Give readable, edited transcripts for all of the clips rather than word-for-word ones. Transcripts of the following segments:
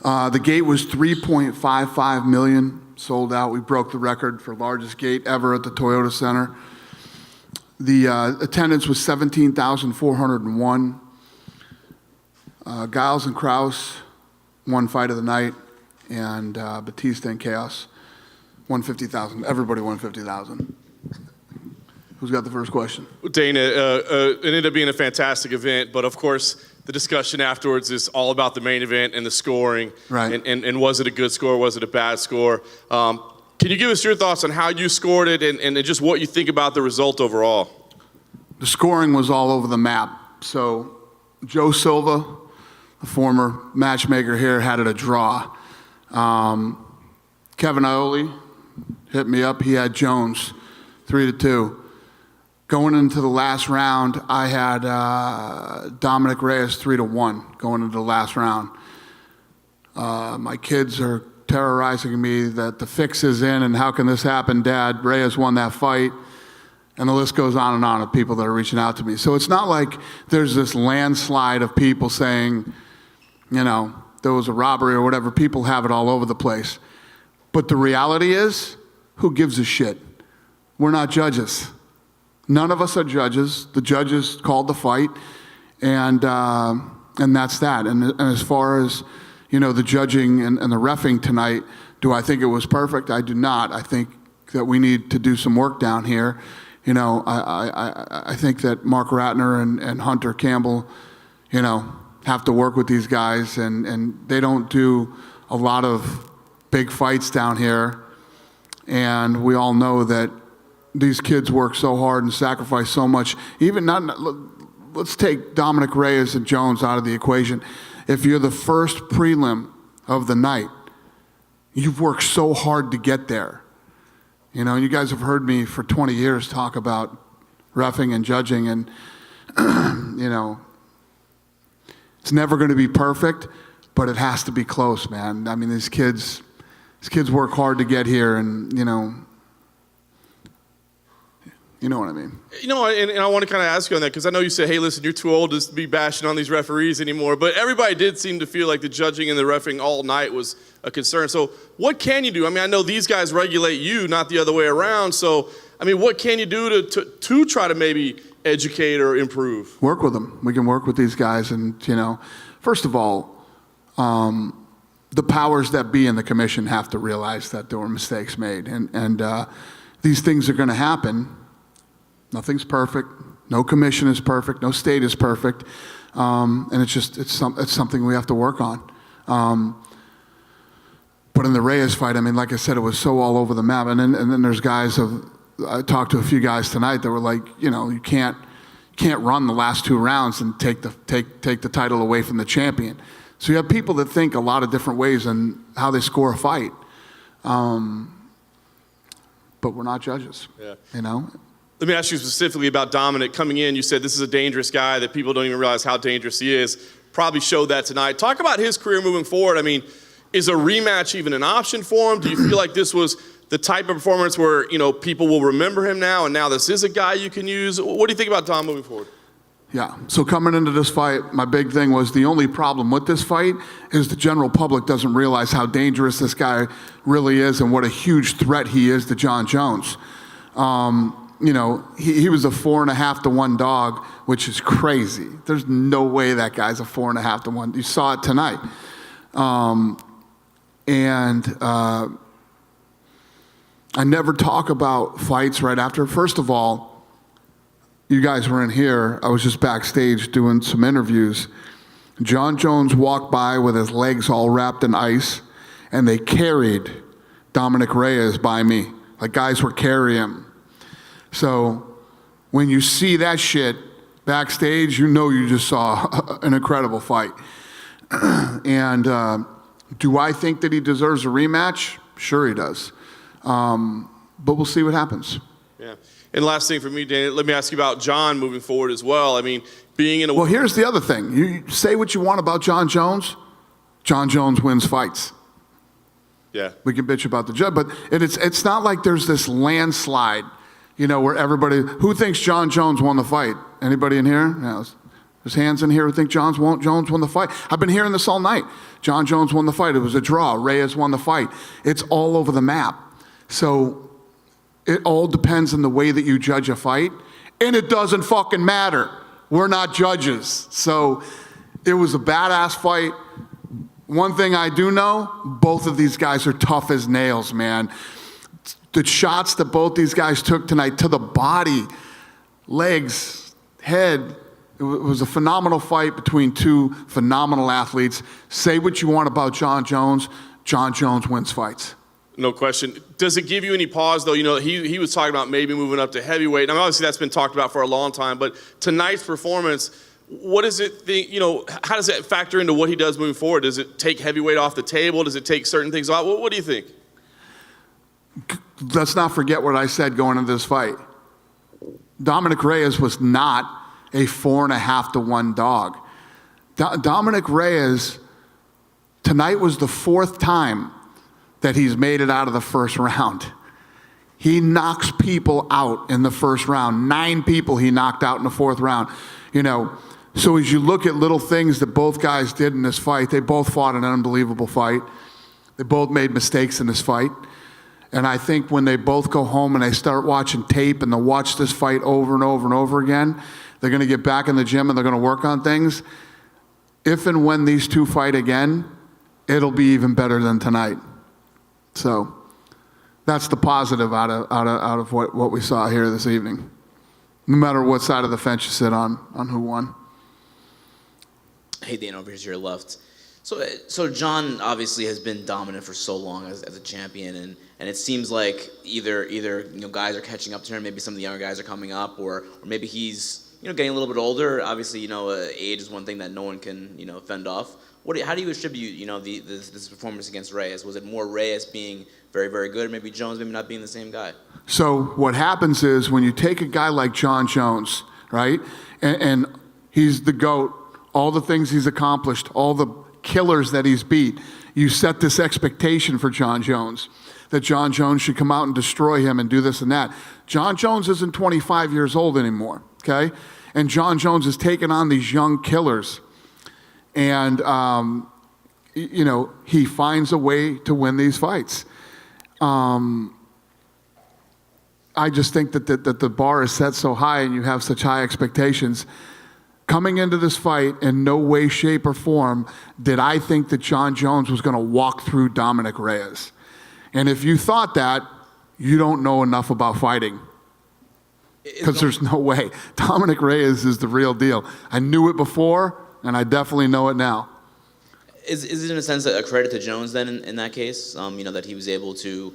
The gate was 3.55 million, sold out. We broke the record for largest gate ever at the Toyota Center. The attendance was 17,401. Giles and Krause won fight of the night, and Batista and Chaos won 50,000. Everybody won 50,000. Who's got the first question? Dana, it ended up being a fantastic event, but of course, the discussion afterwards is all about the main event and the scoring. Right. And was it a good score? Was it a bad score? Can you give us your thoughts on how you scored it and just what you think about the result overall? The scoring was all over the map. So Joe Silva, the former matchmaker here, had it a draw. Kevin Ioli hit me up. He had Jones 3-2. Going into the last round, I had Dominic Reyes 3-1 going into the last round. My kids are terrorizing me that the fix is in and how can this happen, Dad? Reyes won that fight. And the list goes on and on of people that are reaching out to me. So it's not like there's this landslide of people saying, you know, there was a robbery or whatever. People have it all over the place. But the reality is, who gives a shit? We're not judges. None of us are judges. The judges called the fight, and that's that. And as far as, you know, the judging and the reffing tonight, do I think it was perfect? I do not. I think that we need to do some work down here. You know, I think that Mark Ratner and Hunter Campbell, you know, have to work with these guys, and they don't do a lot of big fights down here. And we all know that these kids work so hard and sacrifice so much. Even let's take Dominic Reyes and Jones out of the equation. If you're the first prelim of the night, you've worked so hard to get there. You know, you guys have heard me for 20 years talk about reffing and judging, and you know, it's never going to be perfect, but it has to be close, man. I mean, these kids work hard to get here, and you know what I mean. You know, and I want to kind of ask you on that, because I know you said, hey, listen, you're too old to be bashing on these referees anymore, but everybody did seem to feel like the judging and the reffing all night was a concern. So what can you do? I mean, I know these guys regulate you, not the other way around. So, I mean, what can you do to try to maybe educate or improve? Work with them. We can work with these guys, and, you know, first of all, the powers that be in the commission have to realize that there were mistakes made, and these things are going to happen. Nothing's perfect. No commission is perfect. No state is perfect. And it's something we have to work on. But in the Reyes fight, I mean, like I said, it was so all over the map. And then there's guys I talked to a few guys tonight that were like, you know, you can't run the last 2 rounds and take the title away from the champion. So you have people that think a lot of different ways on how they score a fight. But we're not judges. Yeah. You know. Let me ask you specifically about Dominic coming in. You said this is a dangerous guy, that people don't even realize how dangerous he is. Probably showed that tonight. Talk about his career moving forward. I mean, is a rematch even an option for him? Do you feel like this was the type of performance where, you know, people will remember him now, and now this is a guy you can use? What do you think about Dom moving forward? Yeah, so coming into this fight, my big thing was the only problem with this fight is the general public doesn't realize how dangerous this guy really is and what a huge threat he is to John Jones. You know, he was a 4.5 to 1 dog, which is crazy. There's no way that guy's a 4.5 to 1. You saw it tonight. I never talk about fights right after. First of all, you guys were in here. I was just backstage doing some interviews. John Jones walked by with his legs all wrapped in ice, and they carried Dominic Reyes by me. Like, guys were carrying him. So when you see that shit backstage, you know you just saw an incredible fight. And do I think that he deserves a rematch? Sure he does. But we'll see what happens. Yeah. And last thing for me, Dana, let me ask you about John moving forward as well. I mean, being in a... Well, here's the other thing. You say what you want about John Jones. John Jones wins fights. Yeah. We can bitch about the judge, but it's not like there's this landslide, you know, where everybody... Who thinks John Jones won the fight? Anybody in here? No, There's hands in here who think Jones won the fight. I've been hearing this all night. John Jones won the fight. It was a draw. Reyes won the fight. It's all over the map. So it all depends on the way that you judge a fight. And it doesn't fucking matter. We're not judges. So it was a badass fight. One thing I do know, both of these guys are tough as nails, man. The shots that both these guys took tonight to the body, legs, head, it was a phenomenal fight between two phenomenal athletes. Say what you want about John Jones. John Jones wins fights. No question. Does it give you any pause, though? You know, he was talking about maybe moving up to heavyweight. I mean, obviously, that's been talked about for a long time. But tonight's performance, what does it think, you know, how does that factor into what he does moving forward? Does it take heavyweight off the table? Does it take certain things out? What do you think? Let's not forget what I said going into this fight. Dominic Reyes was not a 4.5 to 1 dog. Dominic Reyes, tonight was the 4th time that he's made it out of the first round. He knocks people out in the first round. 9 people he knocked out in the 4th round. You know, so as you look at little things that both guys did in this fight, they both fought an unbelievable fight. They both made mistakes in this fight. And I think when they both go home and they start watching tape and they'll watch this fight over and over and over again, they're going to get back in the gym and they're going to work on things. If and when these two fight again, it'll be even better than tonight. So that's the positive out of what we saw here this evening. No matter what side of the fence you sit on who won. Hey, Dan, over here to your left. So John obviously has been dominant for so long as a champion, and it seems like either you know guys are catching up to him, maybe some of the younger guys are coming up, or maybe he's getting a little bit older. Obviously, age is one thing that no one can fend off. How do you attribute this performance against Reyes? Was it more Reyes being very, very good, or maybe Jones maybe not being the same guy? So what happens is when you take a guy like John Jones, right, and he's the GOAT, all the things he's accomplished, all the killers that he's beat, you set this expectation for John Jones, that John Jones should come out and destroy him and do this and that. John Jones isn't 25 years old anymore, okay? And John Jones is taking on these young killers. And, he finds a way to win these fights. I just think that the bar is set so high and you have such high expectations. Coming into this fight, in no way, shape, or form did I think that John Jones was going to walk through Dominic Reyes. And if you thought that, you don't know enough about fighting. Because there's no way. Dominic Reyes is the real deal. I knew it before, and I definitely know it now. Is it in a sense a credit to Jones then in that case? That he was able to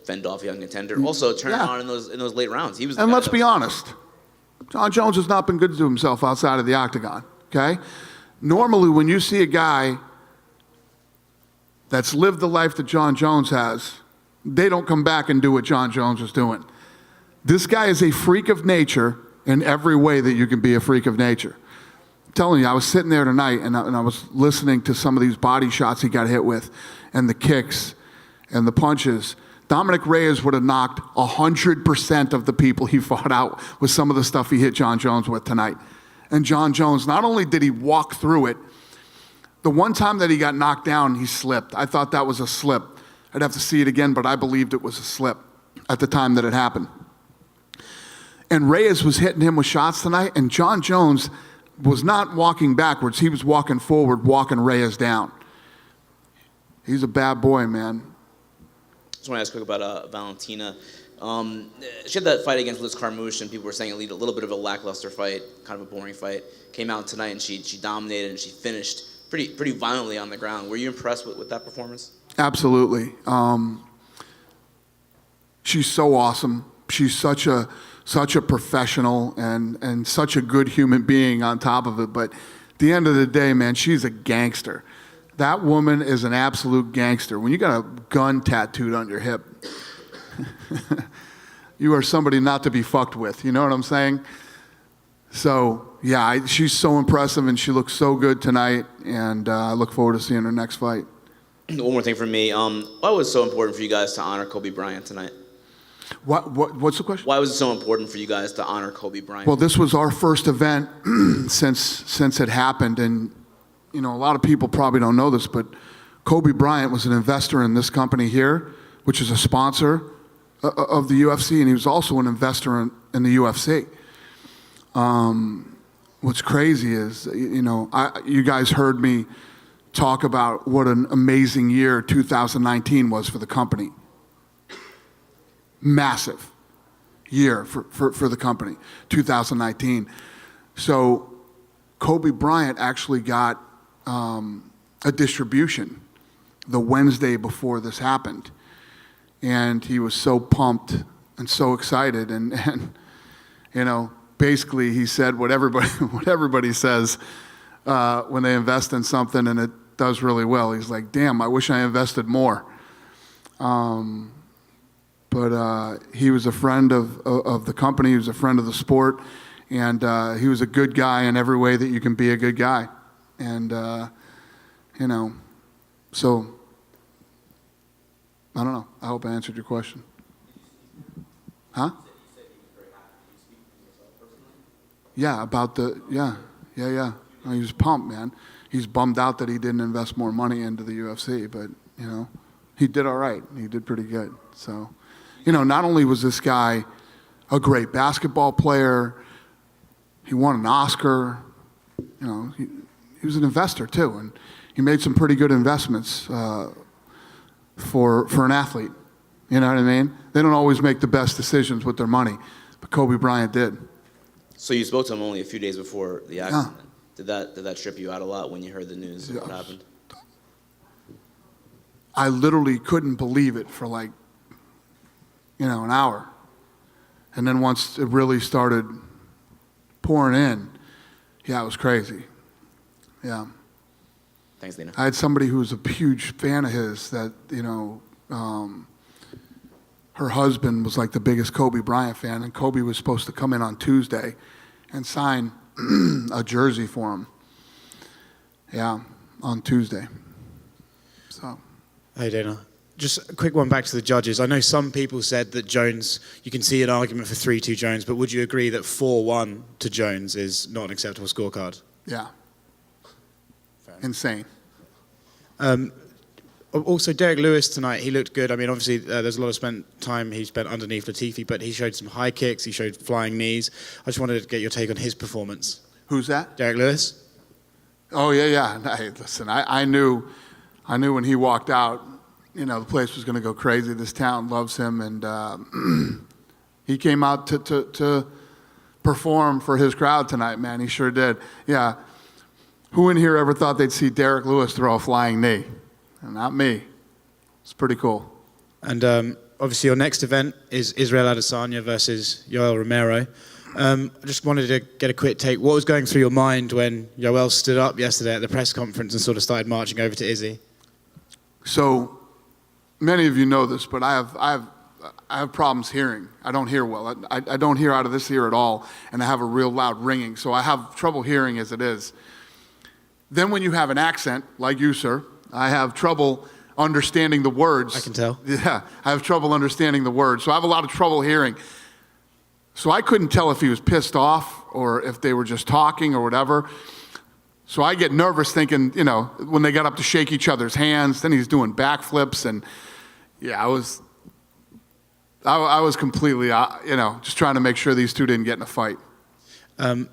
fend off a young contender. Also turn it on in those late rounds. He was. And let's be honest. John Jones has not been good to himself outside of the octagon, okay? Normally, when you see a guy that's lived the life that John Jones has, they don't come back and do what John Jones is doing. This guy is a freak of nature in every way that you can be a freak of nature. I'm telling you, I was sitting there tonight, and I was listening to some of these body shots he got hit with, and the kicks, and the punches. Dominic Reyes would have knocked 100% of the people he fought out with some of the stuff he hit John Jones with tonight. And John Jones, not only did he walk through it, the one time that he got knocked down, he slipped. I thought that was a slip. I'd have to see it again, but I believed it was a slip at the time that it happened. And Reyes was hitting him with shots tonight, and John Jones was not walking backwards. He was walking forward, walking Reyes down. He's a bad boy, man. Just want to ask quick about Valentina. She had that fight against Liz Carmouche, and people were saying it lead a little bit of a lackluster fight, kind of a boring fight. Came out tonight, and she dominated, and she finished pretty violently on the ground. Were you impressed with that performance? Absolutely. She's so awesome. She's such a professional and such a good human being on top of it. But at the end of the day, man, she's a gangster. That woman is an absolute gangster. When you got a gun tattooed on your hip, you are somebody not to be fucked with. You know what I'm saying? So, yeah, she's so impressive, and she looks so good tonight, and I look forward to seeing her next fight. One more thing from me. Why was it so important for you guys to honor Kobe Bryant tonight? What's the question? Why was it so important for you guys to honor Kobe Bryant? Well, this was our first event since it happened, and a lot of people probably don't know this, but Kobe Bryant was an investor in this company here, which is a sponsor of the UFC, and he was also an investor in the UFC. What's crazy is, you guys heard me talk about what an amazing year 2019 was for the company. Massive year for the company, 2019. So Kobe Bryant actually got a distribution the Wednesday before this happened. And he was so pumped and so excited. And basically he said what everybody says when they invest in something and it does really well. He's like, damn, I wish I invested more. But he was a friend of the company. He was a friend of the sport. And he was a good guy in every way that you can be a good guy. And, so I don't know. I hope I answered your question. Huh? Yeah, yeah. He was pumped, man. He's bummed out that he didn't invest more money into the UFC, but, he did all right. He did pretty good. So, not only was this guy a great basketball player, he won an Oscar, he was an investor too, and he made some pretty good investments for an athlete. You know what I mean? They don't always make the best decisions with their money, but Kobe Bryant did. So you spoke to him only a few days before the accident. Yeah. Did that trip you out a lot when you heard the news of what happened? I literally couldn't believe it for an hour. And then once it really started pouring in, it was crazy. Yeah. Thanks, Dana. I had somebody who was a huge fan of his that, her husband was like the biggest Kobe Bryant fan, and Kobe was supposed to come in on Tuesday and sign a jersey for him. Yeah, on Tuesday. So. Hey, Dana. Just a quick one back to the judges. I know some people said that Jones, you can see an argument for 3-2 Jones, but would you agree that 4-1 to Jones is not an acceptable scorecard? Yeah. Insane. Also, Derek Lewis tonight, he looked good. I mean, obviously, there's a lot of time he spent underneath Latifi, but he showed some high kicks, he showed flying knees. I just wanted to get your take on his performance. Who's that? Derek Lewis? Oh, yeah. Hey, listen, I knew when he walked out, the place was going to go crazy. This town loves him, and he came out to perform for his crowd tonight, man. He sure did. Yeah. Who in here ever thought they'd see Derek Lewis throw a flying knee? Not me. It's pretty cool. And obviously your next event is Israel Adesanya versus Yoel Romero. I just wanted to get a quick take. What was going through your mind when Yoel stood up yesterday at the press conference and sort of started marching over to Izzy? So many of you know this, but I have problems hearing. I don't hear well. I don't hear out of this ear at all, and I have a real loud ringing. So I have trouble hearing as it is. Then when you have an accent, like you, sir, I have trouble understanding the words. I can tell. Yeah, I have trouble understanding the words. So I have a lot of trouble hearing. So I couldn't tell if he was pissed off or if they were just talking or whatever. So I get nervous thinking, when they got up to shake each other's hands, then he's doing backflips. And yeah, I was completely, just trying to make sure these two didn't get in a fight.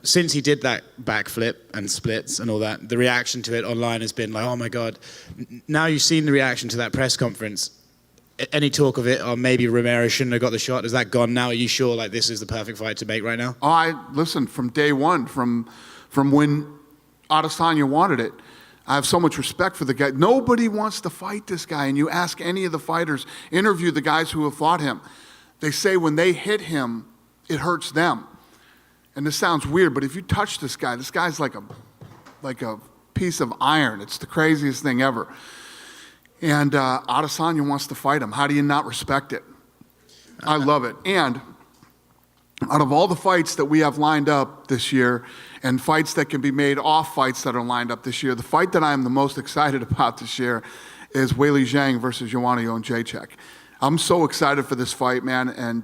Since he did that backflip and splits and all that, the reaction to it online has been like, oh my God. Now you've seen the reaction to that press conference. Any talk of it, or maybe Romero shouldn't have got the shot? Is that gone now? Are you sure this is the perfect fight to make right now? Oh, listen, from day one, from when Adesanya wanted it, I have so much respect for the guy. Nobody wants to fight this guy, and you ask any of the fighters, interview the guys who have fought him. They say when they hit him, it hurts them. And this sounds weird, but if you touch this guy's like a piece of iron. It's the craziest thing ever. And Adesanya wants to fight him. How do you not respect it? I love it. And out of all the fights that we have lined up this year and fights that can be made off fights that are lined up this year, the fight that I am the most excited about this year is Weili Zhang versus Joanna Jędrzejczyk. I'm so excited for this fight, man. And,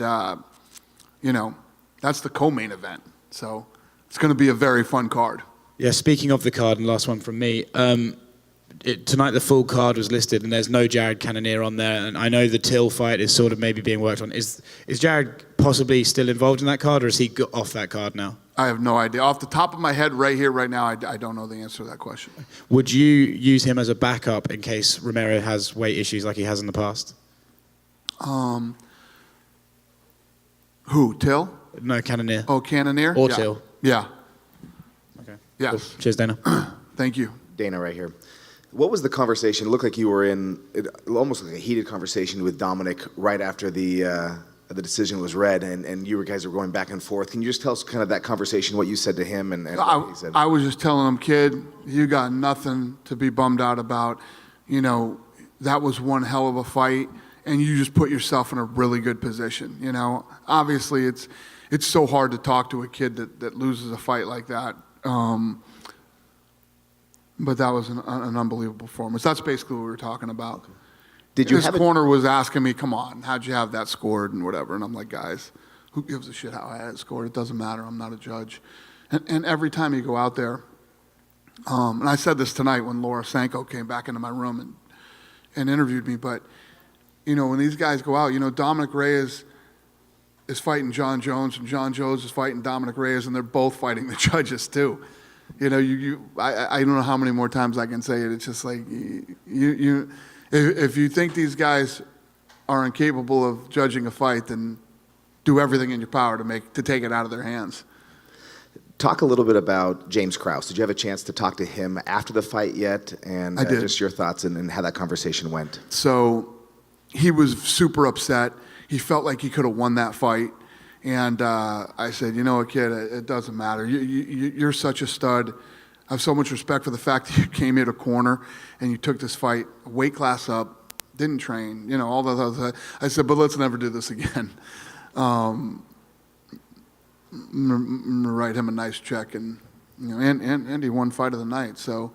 that's the co-main event. So it's going to be a very fun card. Yeah, speaking of the card, and last one from me, tonight the full card was listed, and there's no Jared Cannonier on there, and I know the Till fight is sort of maybe being worked on. Is Jared possibly still involved in that card, or is he off that card now? I have no idea. Off the top of my head right here, right now, I don't know the answer to that question. Would you use him as a backup in case Romero has weight issues like he has in the past? Who, Till? No, Cannonier. Oh, Cannonier? Or Yeah. Till. Yeah. Okay. Yes. Cool. Cheers, Dana. Thank you. Dana right here. What was the conversation? It looked like you were in almost like a heated conversation with Dominic right after the decision was read, and you guys were going back and forth. Can you just tell us kind of that conversation, what you said to him and what he said? I was just telling him, kid, you got nothing to be bummed out about. That was one hell of a fight, and you just put yourself in a really good position. Obviously it's so hard to talk to a kid that loses a fight like that. But that was an unbelievable performance. That's basically what we were talking about. Did you His have corner was asking me, come on, how'd you have that scored and whatever. And I'm like, guys, who gives a shit how I had it scored? It doesn't matter. I'm not a judge. And every time you go out there, and I said this tonight when Laura Sanko came back into my room and interviewed me, but, when these guys go out, Dominic Reyes is fighting John Jones, and John Jones is fighting Dominic Reyes, and they're both fighting the judges too. I don't know how many more times I can say it. It's just like, if you think these guys are incapable of judging a fight, then do everything in your power to take it out of their hands. Talk a little bit about James Krause. Did you have a chance to talk to him after the fight yet? And I did. Just your thoughts and how that conversation went. So he was super upset. He felt like he could have won that fight. And I said, you know what, kid, it doesn't matter. You're such a stud. I have so much respect for the fact that you came here to corner and you took this fight weight class up, didn't train, all those other. I said, but let's never do this again. I'm gonna write him a nice check, and and he won fight of the night. So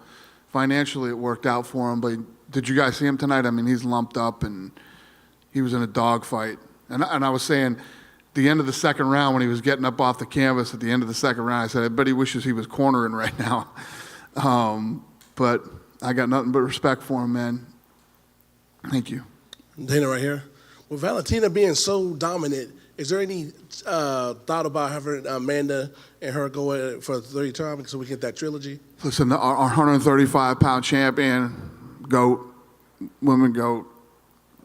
financially, it worked out for him. But did you guys see him tonight? I mean, he's lumped up, and he was in a dogfight. And I was saying, the end of the second round, when he was getting up off the canvas at the end of the second round, I said, I bet he wishes he was cornering right now. But I got nothing but respect for him, man. Thank you. Dana right here. With Valentina being so dominant, is there any thought about having Amanda and her go for a third time so we get that trilogy? Listen, our 135-pound champion, GOAT, women GOAT,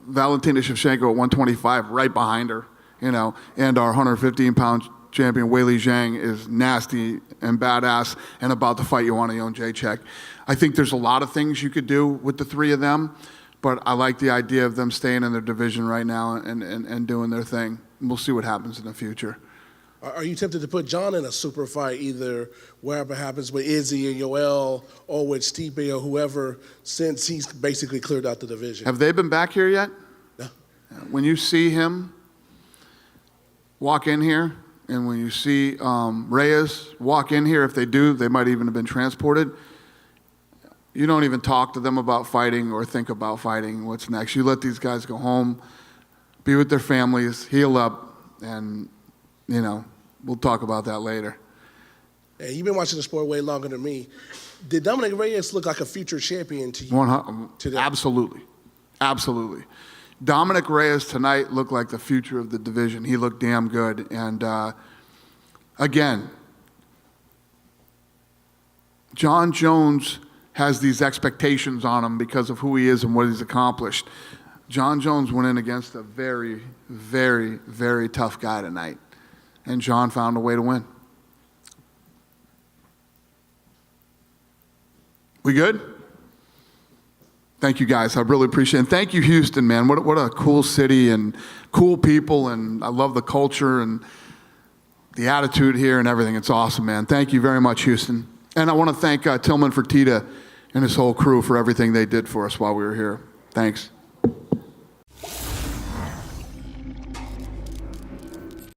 Valentina Shevchenko at 125, right behind her, and our 115-pound champion, Weili Zhang, is nasty and badass and about to fight Joanna Jędrzejczyk. I think there's a lot of things you could do with the three of them, but I like the idea of them staying in their division right now and doing their thing. We'll see what happens in the future. Are you tempted to put John in a super fight, either wherever happens with Izzy and Yoel or with Stipe or whoever, since he's basically cleared out the division? Have they been back here yet? No. When you see him walk in here, and when you see Reyes walk in here, if they do, they might even have been transported. You don't even talk to them about fighting or think about fighting. What's next? You let these guys go home, be with their families, heal up, and, we'll talk about that later. Hey, you've been watching the sport way longer than me. Did Dominic Reyes look like a future champion to you? 100, absolutely. Absolutely. Dominic Reyes tonight looked like the future of the division. He looked damn good. And, again, John Jones has these expectations on him because of who he is and what he's accomplished. John Jones went in against a very, very, very tough guy tonight. And John found a way to win. We good? Thank you, guys. I really appreciate it. And thank you, Houston, man. What a cool city and cool people. And I love the culture and the attitude here and everything. It's awesome, man. Thank you very much, Houston. And I want to thank Tillman Fertitta and his whole crew for everything they did for us while we were here. Thanks.